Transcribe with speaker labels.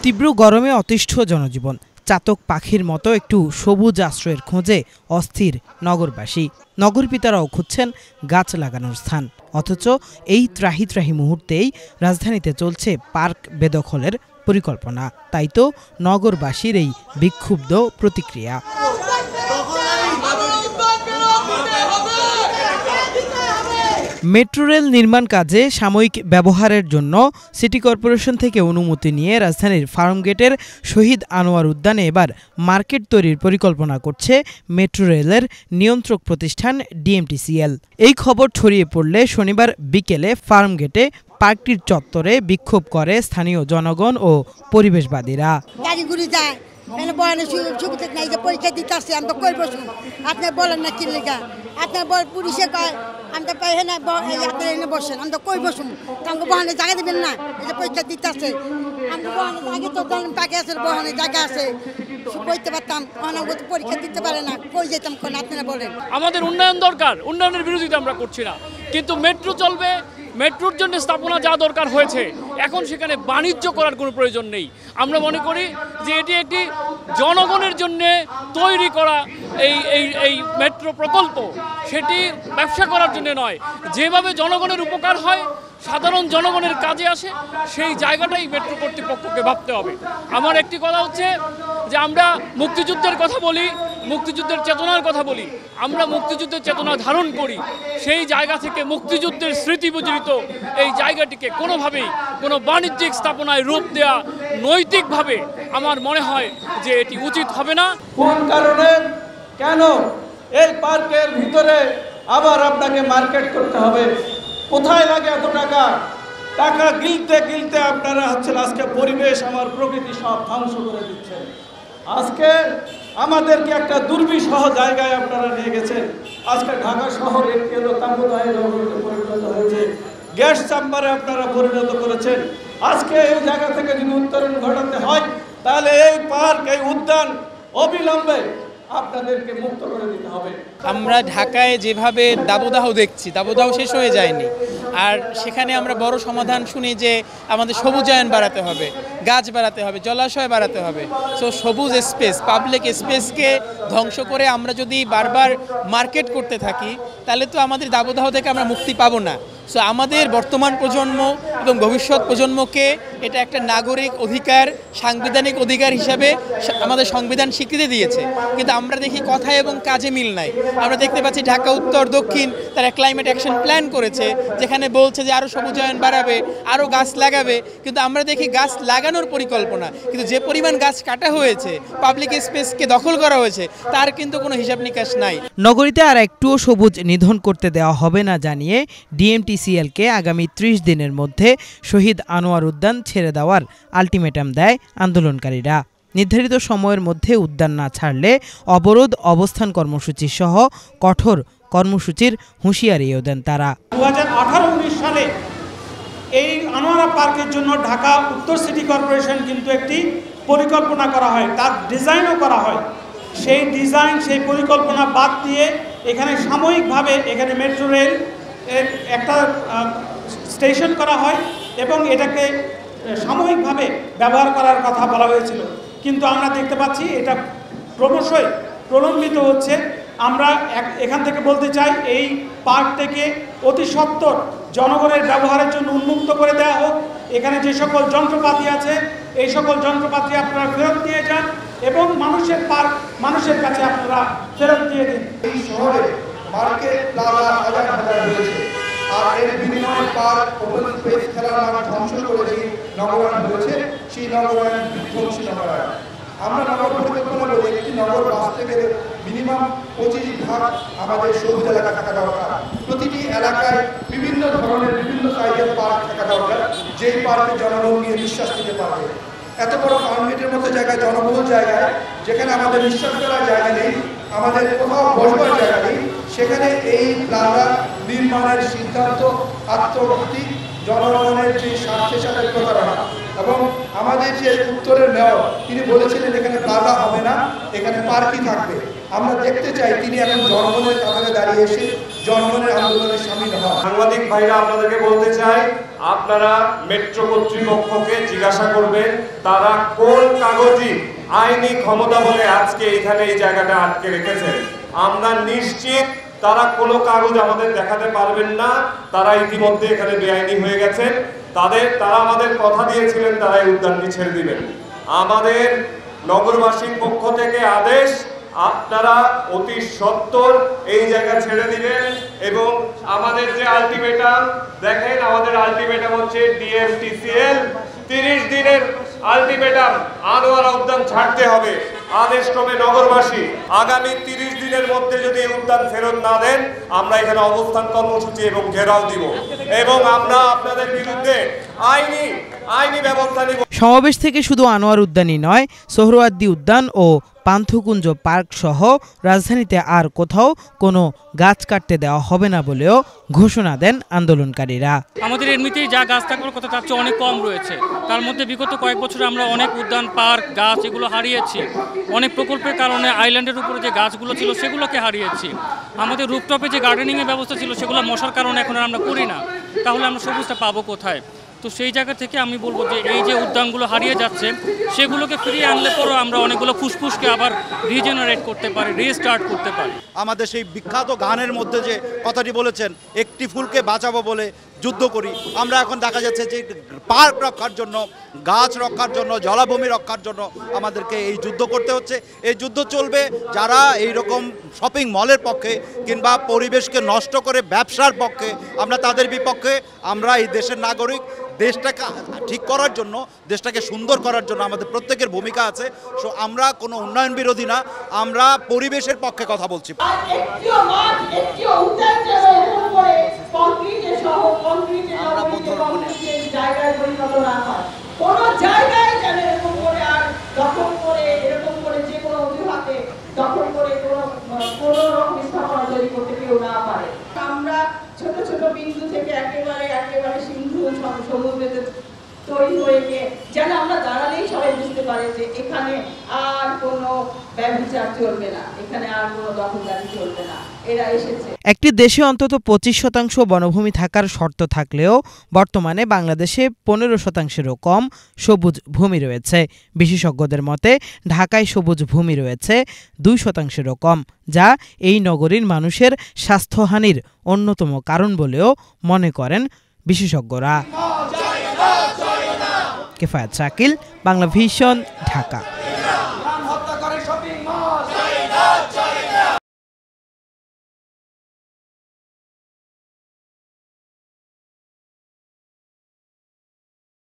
Speaker 1: তীব্র গরমে অতিষ্ঠ জনজীবন। চাতক পাখির মতো একটু সবুজ আশ্রয়ের খোঁজে অস্থির নগরবাসী। নগরপিতারাও খুঁজছেন গাছ লাগানোর স্থান। অথচ এই ত্রাহি ত্রাহি মুহূর্তেই রাজধানীতে চলছে পার্ক বেদখলের পরিকল্পনা। তাই তো নগরবাসীর এই বিক্ষুব্ধ প্রতিক্রিয়া। মেট্রো রেল নির্মাণ কাজে সাময়িক ব্যবহারের জন্য সিটি কর্পোরেশন থেকে অনুমতি নিয়ে রাজধানীর ফার্মগেটের শহীদ আনোয়ার উদ্যানে এবার মার্কেট তৈরির পরিকল্পনা করছে মেট্রো রেলের নিয়ন্ত্রক প্রতিষ্ঠান ডিএমটিসিএল। এই খবর ছড়িয়ে পড়লে শনিবার বিকেলে ফার্মগেটে পার্কটির চত্বরে বিক্ষোভ করে স্থানীয় জনগণ ও পরিবেশবাদীরা।
Speaker 2: পরীক্ষা দিতে আসছে আমি তো কই বসুন, আপনি বলেন না কি লেখা, আপনার পুলিশে কয় আমি তো আপনি এনে বসেন, আমি তো কই বসুন, আমাকে বহানে জায়গা দেবেন না, এই যে পরীক্ষা দিতে আসছে আমি বহানে আগে তো পাকে আছে, বহানে জায়গা আছে বইতে পারতাম, পরীক্ষা দিতে পারে না, কই যেতাম কোন আপনারা বলেন।
Speaker 3: আমাদের উন্নয়ন দরকার, উন্নয়নের বিরোধিতা আমরা করছি না, কিন্তু মেট্রো চলবে, মেট্রোর জন্য স্থাপনা যা দরকার হয়েছে, এখন সেখানে বাণিজ্য করার কোনো প্রয়োজন নেই। আমরা মনে করি যে এটি একটি জনগণের জন্য তৈরি করা এই মেট্রো প্রকল্প, সেটি ব্যবসা করার জন্য নয়। যেভাবে জনগণের উপকার হয়, সাধারণ জনগণের কাজে আসে, সেই জায়গাটাই মেট্রো কর্তৃপক্ষকে ভাবতে হবে। আমার একটি কথা হচ্ছে যে আমরা মুক্তিযুদ্ধের কথা বলি, মুক্তিযুদ্ধের চেতনার কথা বলি, আমরা মুক্তিযুদ্ধের চেতনা ধারণ করি, সেই জায়গা থেকে মুক্তিযুদ্ধের স্মৃতি বিজড়িত এই জায়গাটিকে কোনোভাবেই কোনো বাণিজ্যিক স্থাপনায় রূপ দেওয়া নৈতিকভাবে আমার মনে হয় যে এটি উচিত হবে না।
Speaker 4: কোন কারণে কেন এই পার্কের ভিতরে আবার আপনাকে মার্কেট করতে হবে? কোথায় লাগে এত টাকা? টাকা গিলতে গিলতে আপনারা হচ্ছেন আজকে পরিবেশ, আমার প্রকৃতি সব ধ্বংস করে দিচ্ছেন। আজকে আমাদেরকে একটা দুর্বিষহ জায়গায় আপনারা নিয়ে গেছেন। আজকে ঢাকা শহর একটি হলো তাম্বুদায় নগরীতে পরিণত হয়েছে, গ্যাস চেম্বারে আপনারা পরিণত করেছেন। আজকে এই জায়গা থেকে যদি উত্তরণ ঘটাতে হয়, তাহলে এই পার্ক, এই উদ্যান অবিলম্বে আপনাদেরকে মুক্ত করে দিতে হবে।
Speaker 5: আমরা ঢাকায় যেভাবে দাবদাহ দেখছি, দাবদাহ শেষ হয়ে যায়নি, আর সেখানে আমরা বড় সমাধান শুনি যে আমাদের সবুজায়ন বাড়াতে হবে, গাছ বাড়াতে হবে, জলাশয় বাড়াতে হবে। সো সবুজ স্পেস, পাবলিক স্পেসকে ধ্বংস করে আমরা যদি বারবার মার্কেট করতে থাকি, তাহলে তো আমাদের দাবদাহ থেকে আমরা মুক্তি পাবো না। সো আমাদের বর্তমান প্রজন্ম এবং ভবিষ্যৎ প্রজন্মকে এটা একটা নাগরিক অধিকার, সাংবিধানিক অধিকার হিসাবে আমাদের সংবিধান স্বীকৃতি দিয়েছে, কিন্তু আমরা দেখি কথায় এবং কাজে মিল নাই। আমরা দেখতে পাচ্ছি ঢাকা উত্তর দক্ষিণ তারা ক্লাইমেট অ্যাকশন প্ল্যান করেছে, যেখানে বলছে যে আরও সবুজায়ন বাড়াবে, আরও গাছ লাগাবে, কিন্তু আমরা দেখি গাছ লাগানোর পরিকল্পনা, কিন্তু যে পরিমাণ গাছ কাটা হয়েছে, পাবলিক স্পেসকে দখল করা হয়েছে, তার কিন্তু কোনো হিসাব নিকাশ নাই।
Speaker 1: নগরীতে আর একটুও সবুজ নিধন করতে দেওয়া হবে না জানিয়ে ডিএমটিসিএলকে আগামী 30 দিনের মধ্যে শহীদ আনোয়ার উদ্যান ছেড়ে দেওয়ার আলটিমেটাম দেয় আন্দোলনকারীরা। নির্ধারিত সময়ের মধ্যে উদ্যান না ছাড়লে অবরোধ, অবস্থান কর্মসূচি সহ কঠোর কর্মসূচির হুঁশিয়ারিও দেন তারা।
Speaker 6: 2018-19 সালে এই আনোয়ারা পার্কের জন্য ঢাকা উত্তর সিটি কর্পোরেশন কিন্তু একটি পরিকল্পনা করা হয়, তার ডিজাইনও করা হয়। সেই ডিজাইন, সেই পরিকল্পনা বাদ দিয়ে এখানে সাময়িকভাবে এখানে মেট্রো রেল একটা স্টেশন করা হয় এবং এটাকে সাময়িকভাবে ব্যবহার করার কথা বলা হয়েছিল, কিন্তু আমরা দেখতে পাচ্ছি এটা ক্রমশই প্রলম্বিত হচ্ছে। আমরা এখান থেকে বলতে চাই, এই পার্ক থেকে অতি সত্বর জনগণের ব্যবহারের জন্য উন্মুক্ত করে দেওয়া হোক। এখানে যে সকল যন্ত্রপাতি আছে, এই সকল যন্ত্রপাতি আপনারা ফেরত দিয়ে যান এবং মানুষের পার্ক মানুষের কাছে আপনারা ফেরত দিয়ে দিন।
Speaker 7: এই শহরে মার্কেট প্লাজা হাজার হাজার রয়েছে, আর এর বিনিময়ে পার্ক, ওপেন স্পেস, খেলার মাঠ ধ্বংস করে যে নগরায়ণ হয়েছে, সেই নগরায়ণ বিধ্বংসী নগরায়ণ। আমরা নগর পরিকল্পনা বলি একটি নগর বাঁচতে গেলে মিনিমাম 25 ভাগ আমাদের সবুজ এলাকা থাকা দরকার। প্রতিটি এলাকায় বিভিন্ন ধরনের বিভিন্ন সাইজের পার্ক থাকা দরকার, যেই পার্কে জনগণ নিয়ে নিঃশ্বাস নিতে পারবে। এত বড় ফার্মগেটের মতো জায়গায়, জনবহুল জায়গায়, যেখানে আমাদের নিঃশ্বাস ফেলার জায়গা নেই, আমাদের কোথাও বসবার জায়গা নেই, সেখানে এই প্লাজা নির্মাণের সিদ্ধান্ত আত্মঘাতী, জনগণের যে স্বার্থের সাথে প্রতারণা। এবং আমাদের যে উত্তরের মেয়র, তিনি বলেছিলেন এখানে প্লাজা হবে না, এখানে পার্কই থাকবে। আমরা দেখতে চাই তিনি এখন জনগণের কাতারে দাঁড়িয়ে এসে জনগণের আন্দোলনে সামিল হন।
Speaker 8: সাংবাদিক ভাইরা আপনাদেরকে বলতে চাই, আপনারা মেট্রো কর্তৃপক্ষকে জিজ্ঞাসা করবেন তারা কোন কাগজি আইনি ক্ষমতা বলে আজকে এখানে এই জায়গাটা আটকে রেখেছেন। আমরা নিশ্চিত তারা কোনো কাগজ আমাদের দেখাতে পারবেন না। তারা ইতিমধ্যে এখানে বেআইনি হয়ে গেছেন। তারা আমাদের কথা দিয়েছিলেন তারা এই উদ্যানটি ছেড়ে দিবেন। আমাদের নগরবাসীর পক্ষ থেকে আদেশ, আপনারা অতি সত্বর এই জায়গা ছেড়ে দিবেন। এবং আমাদের যে আলটিমেটাম দেখেন, আমাদের আলটিমেটাম হচ্ছে ডিএমটিসিএল 30 দিনের আলটিমেটাম, আনোয়ারা উদ্যান ছাড়তে হবে। আদেশক্রমে নগরবাসী আগামী 30 দিনের মধ্যে যদি এই উদ্যান ফেরত না দেন আমরা এখানে অবস্থান কর্মসূচি এবং ঘেরাও দিব এবং আমরা আপনাদের বিরুদ্ধে আইনি ব্যবস্থা নিব।
Speaker 1: সমাবেশ থেকে শুধু আনোয়ার উদ্যানই নয়, সোহরাওয়ার্দী উদ্যান ও পান্থকুঞ্জ পার্ক সহ রাজধানীতে আর কোথাও কোনো গাছ কাটতে দেওয়া হবে না বলেও ঘোষণা দেন আন্দোলনকারীরা।
Speaker 3: আমাদের এমনিতেই যা গাছ থাকার কথা তার চেয়ে অনেক কম রয়েছে। তার মধ্যে বিগত কয়েক বছরে আমরা অনেক উদ্যান, পার্ক, গাছ এগুলো হারিয়েছি। অনেক প্রকল্পের কারণে আইল্যান্ডের উপরে যে গাছগুলো ছিল সেগুলোকে হারিয়েছি। আমাদের রুফটপে যে গার্ডেনিংয়ের ব্যবস্থা ছিল সেগুলো মশার কারণে এখন আর আমরা করি না। তাহলে আমরা সবুজটা পাবো কোথায়? তো সেই জায়গা থেকে আমি বলবো যে এই যে উদ্যানগুলো হারিয়ে যাচ্ছে সেগুলোকে ফিরিয়ে আনলে পরও আমরা অনেকগুলো ফুসফুসকে আবার রিজেনারেট করতে পারি, রিস্টার্ট করতে পারি।
Speaker 9: আমাদের সেই বিখ্যাত গানের মধ্যে যে কথাটি বলেছেন, একটি ফুলকে বাঁচাবো বলে যুদ্ধ করি, আমরা এখন দেখা যাচ্ছে যে পার্ক রক্ষার জন্য, গাছ রক্ষার জন্য, জলাভূমি রক্ষার জন্য আমাদেরকে এই যুদ্ধ করতে হচ্ছে। এই যুদ্ধ চলবে যারা এই রকম শপিং মলের পক্ষে কিংবা পরিবেশকে নষ্ট করে ব্যবসার পক্ষে, আমরা তাদের বিপক্ষে। আমরা এই দেশের নাগরিক, দেশটাকে ঠিক করার জন্য, দেশটাকে সুন্দর করার জন্য আমাদের প্রত্যেকের ভূমিকা আছে। সো আমরা কোনো উন্নয়ন বিরোধী না, আমরা পরিবেশের পক্ষে কথা বলছি।
Speaker 10: আমরা ছোট ছোট বিন্দু থেকে একেবারে সিন্ধু সমুদ্রেতে তৈরি হয়ে গিয়ে যেন আমরা দাঁড়ালেই সবাই বুঝতে পারে যে এখানে আর কোনো ব্যভিচার চলবে না, এখানে আর কোনো দখলদারি চলবে না। এরা এসেছে।
Speaker 1: একটি দেশে অন্তত 25% বনভূমি থাকার শর্ত থাকলেও বর্তমানে বাংলাদেশে 15%-এরও কম সবুজ ভূমি রয়েছে। বিশেষজ্ঞদের মতে ঢাকায় সবুজ ভূমি রয়েছে 2%-এরও কম, যা এই নগরীর মানুষের স্বাস্থ্যহানির অন্যতম কারণ বলেও মনে করেন বিশেষজ্ঞরা। কেফায়েত শাকিল, বাংলা ভিশন, ঢাকা।